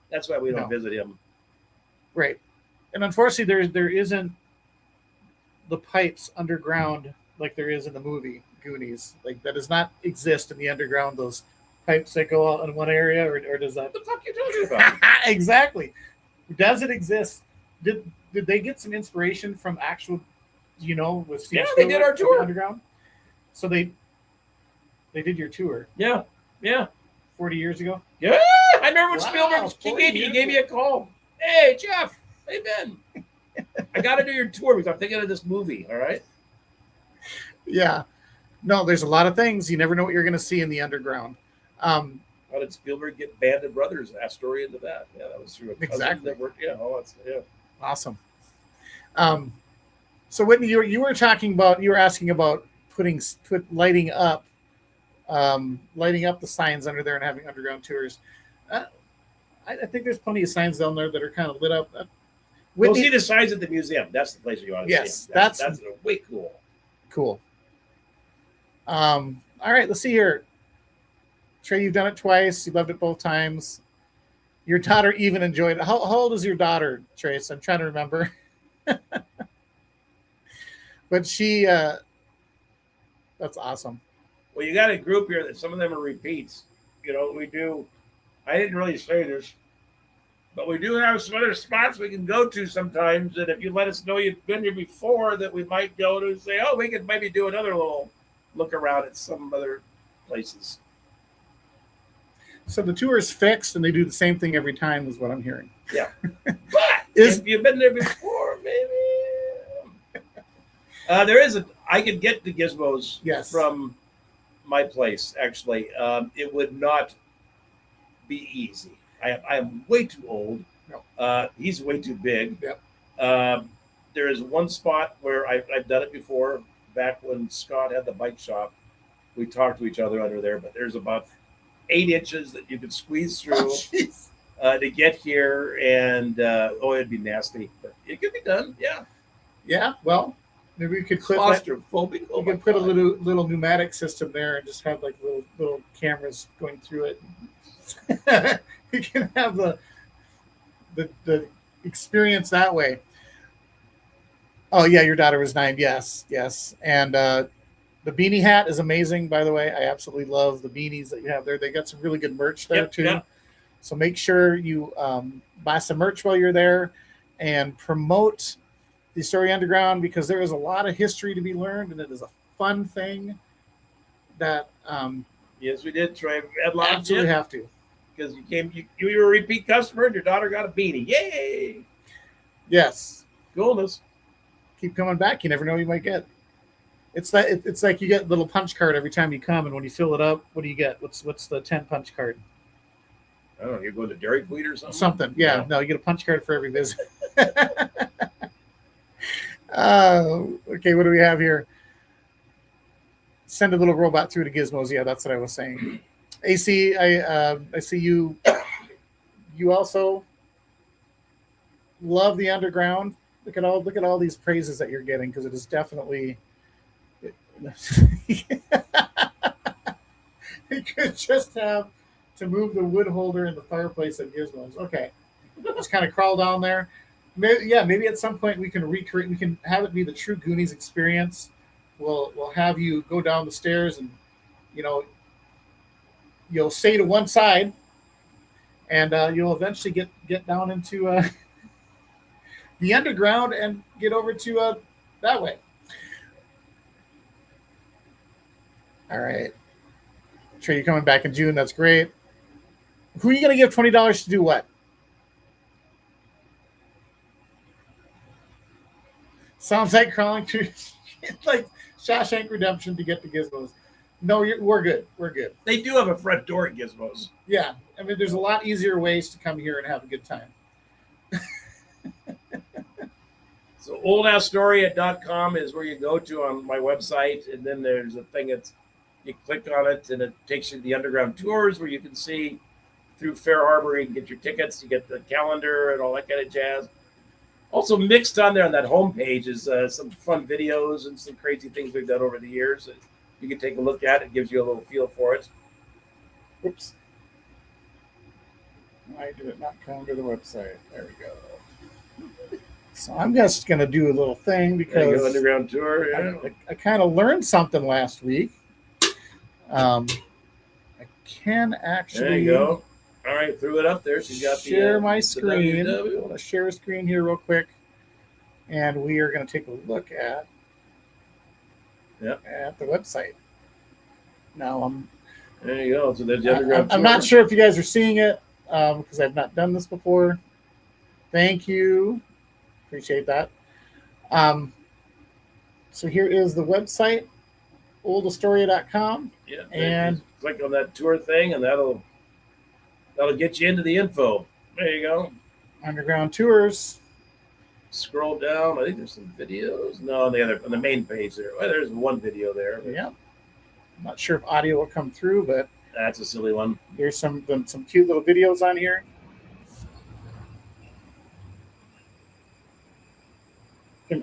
That's why we don't visit him. Right, and unfortunately, there isn't the pipes underground like there is in the movie Goonies. Like, that does not exist in the underground. Those pipes that go out in one area, or does that? What the fuck are you talking about? Exactly. Does it exist? Did they get some inspiration from actual? With Steve they did our tour underground. So they did your tour. Yeah. 40 years ago. Yeah, I remember when Spielberg gave me a call. Hey, Jeff, hey Ben, I got to do your tour because I'm thinking of this movie. All right. Yeah. No, there's a lot of things. You never know what you're going to see in the underground. How did Spielberg get Band of Brothers, Astoria into that? Yeah, that was through a cousin that worked. Yeah, Awesome. So Whitney, you were asking about lighting up the signs under there and having underground tours. I think there's plenty of signs down there that are kind of lit up. We'll see the signs at the museum. That's the place you want to see. Yes, that's way cool. Cool. All right, let's see here. Trey, you've done it twice. You loved it both times. Your daughter even enjoyed it. How old is your daughter, Trace? I'm trying to remember. But she, that's awesome. Well, you got a group here that some of them are repeats. We do. I didn't really say this, but we do have some other spots we can go to sometimes. And if you let us know you've been here before, that we might go to say, oh, we could maybe do another little look around at some other places. So the tour is fixed, and they do the same thing every time, is what I'm hearing. Yeah. But if you've been there before, maybe. I could get the gizmos from my place, actually. It would not be easy. I am way too old. No. He's way too big. Yep. There is one spot where I've done it before, back when Scott had the bike shop. We talked to each other under there, but there's about 8 inches that you could squeeze through to get here. And, it'd be nasty. But it could be done, yeah. Yeah, well, Maybe we could put like, claustrophobic. you could put a little pneumatic system there and just have like little cameras going through it. You can have the experience that way. Oh yeah, your daughter was 9. Yes. And the beanie hat is amazing, by the way. I absolutely love the beanies that you have there. They got some really good merch there too. Yep. So make sure you buy some merch while you're there and promote the Astoria Underground, because there is a lot of history to be learned, and it is a fun thing that yes, we did, Trey. Absolutely have to, because you were a repeat customer and your daughter got a beanie. Yay! Yes, coolness. Keep coming back. You never know what you might get. It's like you get a little punch card every time you come, and when you fill it up, what do you get? What's the 10 punch card? I don't know. You're going to Dairy Queen or something? Something. Yeah. No, you get a punch card for every visit. Okay, what do we have here? Send a little robot through to Gizmos. Yeah, that's what I was saying. AC, I see you. You also love the underground. Look at all these praises that you're getting, because it is definitely. You could just have to move the wood holder in the fireplace at Gizmos. Okay, just kind of crawl down there. Maybe at some point we can recreate. We can have it be the true Goonies experience. We'll have you go down the stairs, and you'll stay to one side, and you'll eventually get down into the underground and get over to that way. All right, Trey, you're coming back in June. That's great. Who are you going to give $20 to do what? Sounds like crawling through, like Shawshank Redemption to get to Gizmos. No, we're good. We're good. They do have a front door at Gizmos. Yeah. I mean, there's a lot easier ways to come here and have a good time. So oldastoria.com is where you go to on my website. And then there's a thing you click on it and it takes you to the underground tours, where you can see through Fair Harbor. You can get your tickets, you get the calendar and all that kind of jazz. Also mixed on there on that homepage is some fun videos and some crazy things we've done over the years. You can take a look at it. It gives you a little feel for it. Oops. Why did it not come to the website? There we go. So I'm just going to do a little thing, because underground tour. Yeah. I kind of learned something last week. I can actually. There you go. All right, threw it up there. She's got share my screen. I want to share a screen here real quick, and we are going to take a look at the website. Now there you go. So there's the underground. I'm not sure if you guys are seeing it, because I've not done this before. Thank you, appreciate that. So here is the website, oldastoria.com. Yeah, and click on that tour thing, and that'll get you into the info. There you go. Underground tours. Scroll down. I think there's some videos. No, on the main page there. Well, there's one video there. Yeah. I'm not sure if audio will come through, but that's a silly one. There's some cute little videos on here.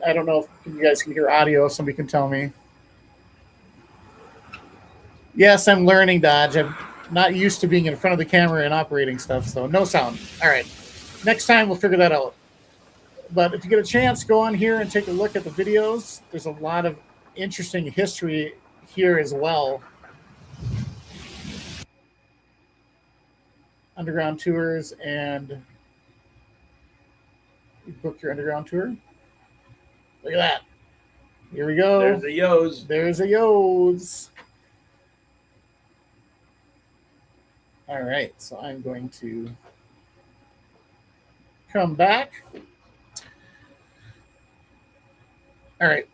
I don't know if you guys can hear audio. Somebody can tell me. Yes, I'm learning, Dodge. I'm not used to being in front of the camera and operating stuff, so no sound. All right. Next time we'll figure that out. But if you get a chance, go on here and take a look at the videos. There's a lot of interesting history here as well. Underground tours, and you book your underground tour. Look at that. Here we go. There's a Yo's. There's a Yo's. All right, so I'm going to come back. All right.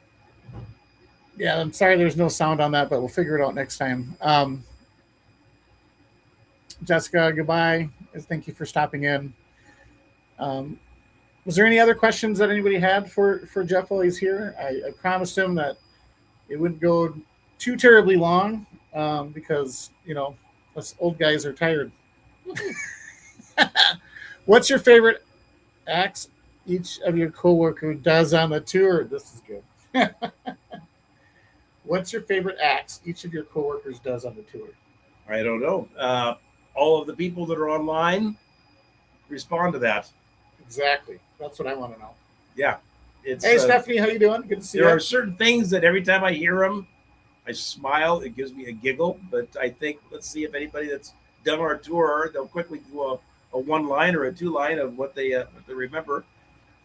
Yeah, I'm sorry there's no sound on that, but we'll figure it out next time. Jessica, goodbye. Thank you for stopping in. Was there any other questions that anybody had for Jeff while he's here? I promised him that it wouldn't go too terribly long, because, us old guys are tired. What's your favorite acts each of your coworker does on the tour? This is good. What's your favorite acts each of your coworkers does on the tour? I don't know. All of the people that are online respond to that. Exactly. That's what I want to know. Yeah. It's, Hey, Stephanie, how you doing? Good to see you. there are certain things that every time I hear them, I smile. It gives me a giggle. But I think, let's see if anybody that's done our tour, they'll quickly do a one line or a two line of what they remember.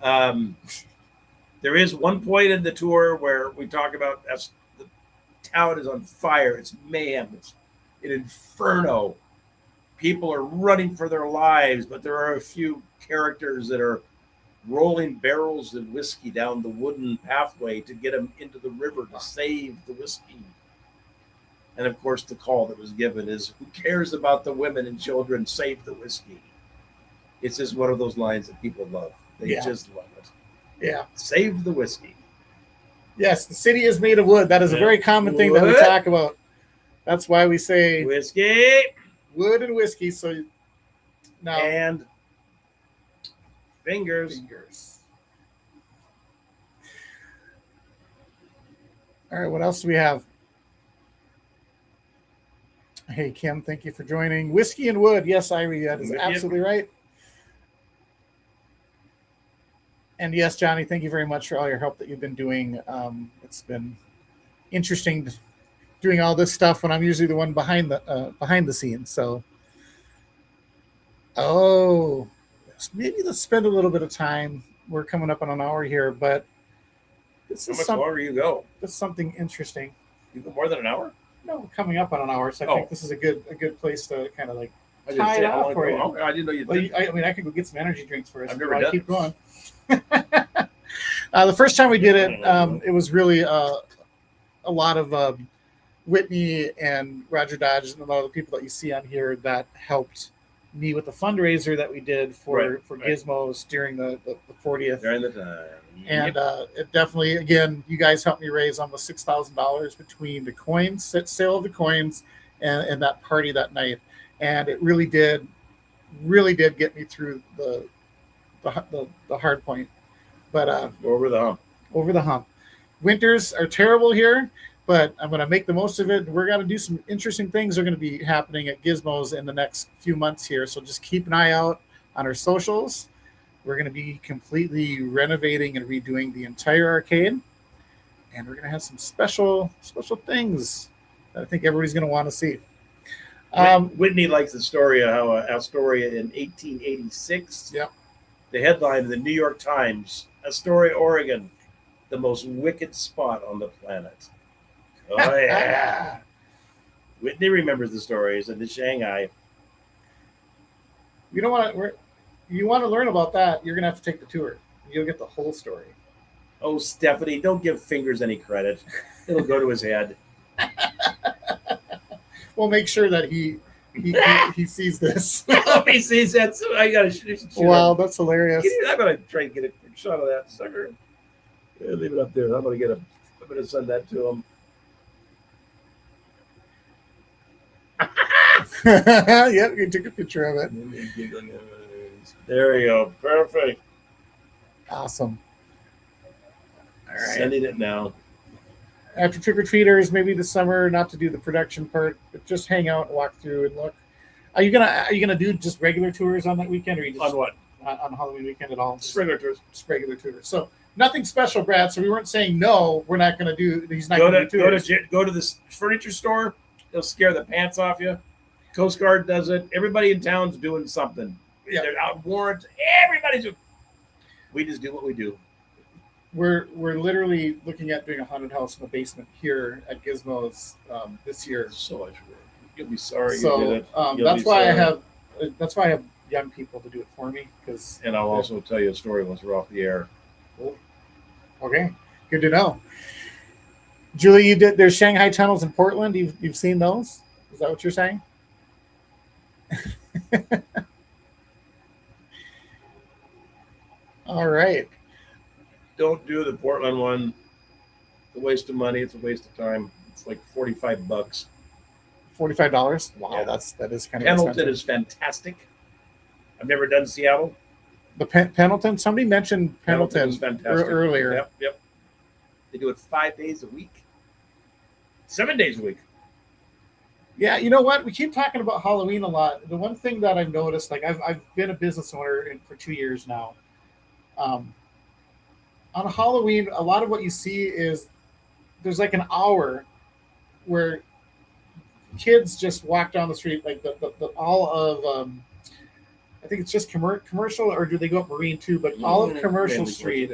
There is one point in the tour where we talk about as the town is on fire. It's mayhem. It's an inferno. People are running for their lives, but there are a few characters that are rolling barrels of whiskey down the wooden pathway to get them into the river to save the whiskey. And of course, the call that was given is, who cares about the women and children? Save the whiskey. It's just one of those lines that people love. They just love it. Yeah. Save the whiskey. Yes, the city is made of wood. That is a very common thing that we talk about. That's why we say whiskey, wood and whiskey. So now and fingers. All right, what else do we have? Hey, Kim, thank you for joining. Whiskey and wood. Yes, Irie, that is absolutely right. And yes, Johnny, thank you very much for all your help that you've been doing. It's been interesting doing all this stuff when I'm usually the one behind the scenes. So, maybe let's spend a little bit of time. We're coming up on an hour here, but this is how much longer you go? This is something interesting. You go more than an hour? No, coming up on an hour. So I think this is a good place to kind of like I tie it off for you. I didn't know you Well, did. I mean, I could go get some energy drinks for us. I've never done keep going. The first time we did it, it was really a lot of Whitney and Roger Dodge and a lot of the people that you see on here that helped me with the fundraiser that we did for Gizmos during the 40th. During the time. And it definitely, again, you guys helped me raise almost $6,000 between the coins, sale of the coins, and that party that night. And it really did get me through the hard point. But over the hump. Winters are terrible here, but I'm going to make the most of it. We're going to do some interesting things that are going to be happening at Gizmos in the next few months here. So just keep an eye out on our socials. We're going to be completely renovating and redoing the entire arcade. And we're going to have some special things that I think everybody's going to want to see. Whitney likes the story of how Astoria in 1886, the headline of the New York Times, Astoria, Oregon, the most wicked spot on the planet. Oh, yeah. Whitney remembers the stories of the Shanghai. You want to learn about that, you're going to have to take the tour. You'll get the whole story. Oh, Stephanie, don't give Fingers any credit. It'll go to his head. We'll make sure that he sees this. If he sees that, so I got to shoot. Wow, that's hilarious. I'm going to try and get a quick shot of that sucker. Yeah, leave it up there. I'm going to send that to him. Yep, you took a picture of it. There you go. Perfect. Awesome. All right. Sending it now. After trick-or-treaters, maybe this summer, not to do the production part, but just hang out, walk through, and look. Are you gonna do just regular tours on that weekend, or are you just on what? On Halloween weekend at all? Just regular tours. Just regular tours. So nothing special, Brad. So we weren't saying no. We're not gonna do. He's not gonna do tours. Go to this furniture store. They'll scare the pants off you. Coast Guard does it. Everybody in town's doing something. Yeah. They're out warrants. Everybody's doing. We just do what we do. We're literally looking at doing a haunted house in the basement here at Gizmos this year. So much work. You'll be sorry so, you did it. That's why I have young people to do it for me. And I'll also tell you a story once we're off the air. Cool. Okay, good to know. Julie, there's Shanghai tunnels in Portland. You've seen those? Is that what you're saying? All right. Don't do the Portland one. It's a waste of money. It's a waste of time. It's like $45. $45? Wow, yeah. That is kind of Pendleton expensive. is fantastic. I've never done Seattle. The Pendleton? Somebody mentioned Pendleton earlier. Yep. They do it 5 days a week, 7 days a week. Yeah, you know what? We keep talking about Halloween a lot. The one thing that I've noticed, like I've been a business owner for 2 years now. On Halloween, a lot of what you see is there's like an hour where kids just walk down the street, like the all of I think it's just commercial, or do they go up Marine too? But all of Commercial Street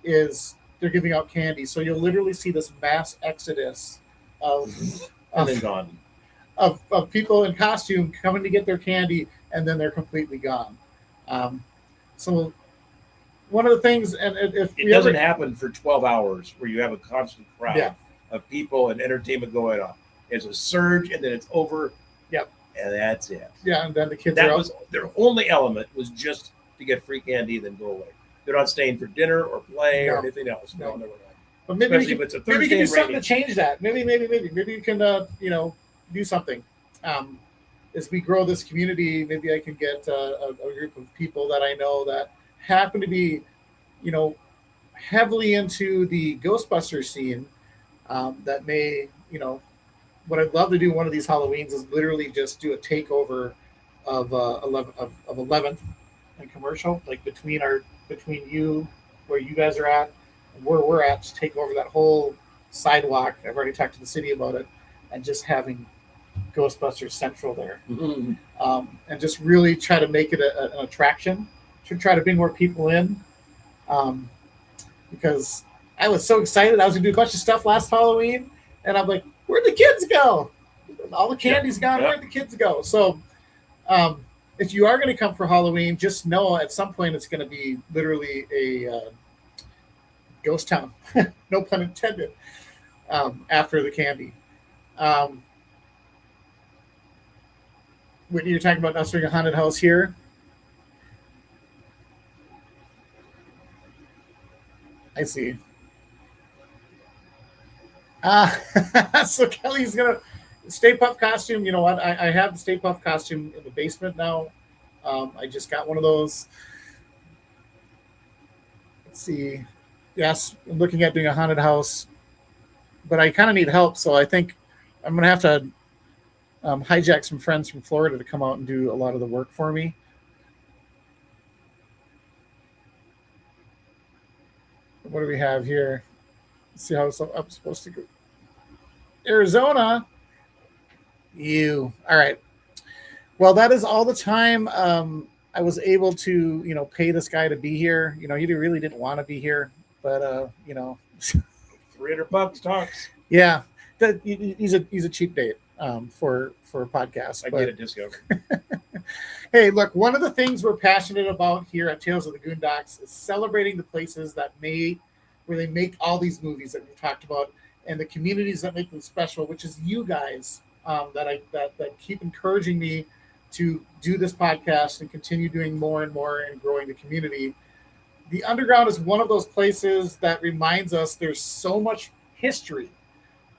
is they're giving out candy. So you'll literally see this mass exodus of And then gone. of people in costume coming to get their candy, and then they're completely gone. So one of the things, and if It doesn't happen for 12 hours where you have a constant crowd of people and entertainment going on. It's a surge, and then it's over. Yep. And that's it. Yeah, and then the kids That are was their only element, was just to get free candy and then go away. They're not staying for dinner or play or anything else. No, never mind. But maybe Especially if it's a maybe we Thursday can do and something raining. to change that. Maybe you can do something. As we grow this community, maybe I can get a group of people that I know that happen to be, heavily into the Ghostbusters scene. That may, what I'd love to do one of these Halloweens is literally just do a takeover of 11th and Commercial, like between you, where you guys are at, and where we're at, just take over that whole sidewalk. I've already talked to the city about it, and just having Ghostbusters Central there, and just really try to make it an attraction. To try to bring more people in, because I was so excited. I was gonna do a bunch of stuff last Halloween, and I'm like, where'd the kids go? All the candy's gone. Where'd the kids go? So, if you are going to come for Halloween, just know at some point it's going to be literally a ghost town. No pun intended. After the candy. Whitney, you're talking about us doing a haunted house here. I see. So Kelly's gonna Stay Puft costume. You know what? I have the Stay Puft costume in the basement now. I just got one of those. Let's see. Yes, I'm looking at doing a haunted house, but I kind of need help. So I think I'm gonna have to hijack some friends from Florida to come out and do a lot of the work for me. What do we have here? Let's see how I'm supposed to go. Arizona. You. All right. Well, that is all the time I was able to, pay this guy to be here. He really didn't want to be here, but $300 talks. Yeah, he's a cheap date for a podcast. I get a discount. Hey, look, one of the things we're passionate about here at Tales of the Goondocks is celebrating the places where they make all these movies that we've talked about, and the communities that make them special, which is you guys that keep encouraging me to do this podcast and continue doing more and more and growing the community. The Underground is one of those places that reminds us there's so much history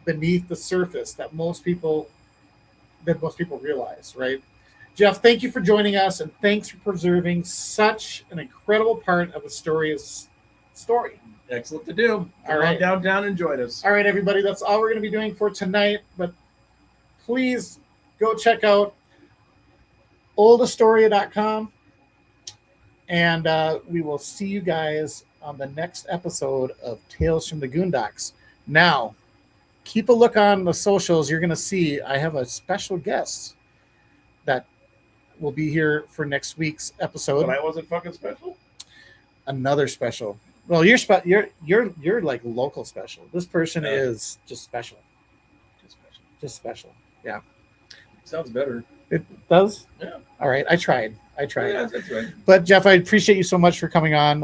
beneath the surface that most people realize, right? Jeff, thank you for joining us, and thanks for preserving such an incredible part of Astoria's story. Excellent to do. Come on downtown and join us. All right, everybody, that's all we're going to be doing for tonight, but please go check out oldastoria.com, and we will see you guys on the next episode of Tales from the Goondocks. Now, keep a look on the socials. You're going to see I have a special guest that will be here for next week's episode. But I wasn't fucking special? Another special. Well, you're like local special. This person is just special. Just special. Yeah. Sounds better. It does? Yeah. All right. I tried. Yeah, that's right. But Jeff, I appreciate you so much for coming on.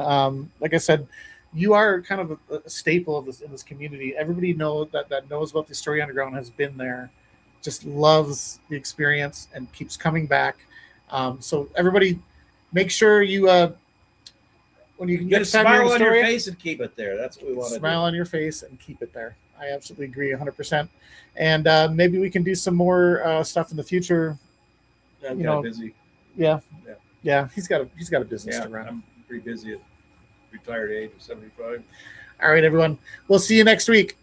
Like I said, you are kind of a staple of in this community. Everybody knows that knows about the Astoria Underground has been there, just loves the experience and keeps coming back. So everybody, make sure you when you can get a smile on your face and keep it there. That's what we want to do. Smile on your face and keep it there. I absolutely agree 100%. And maybe we can do some more stuff in the future. I'm busy. Yeah. He's got a business to run. I'm pretty busy at retired age of 75. All right, everyone. We'll see you next week.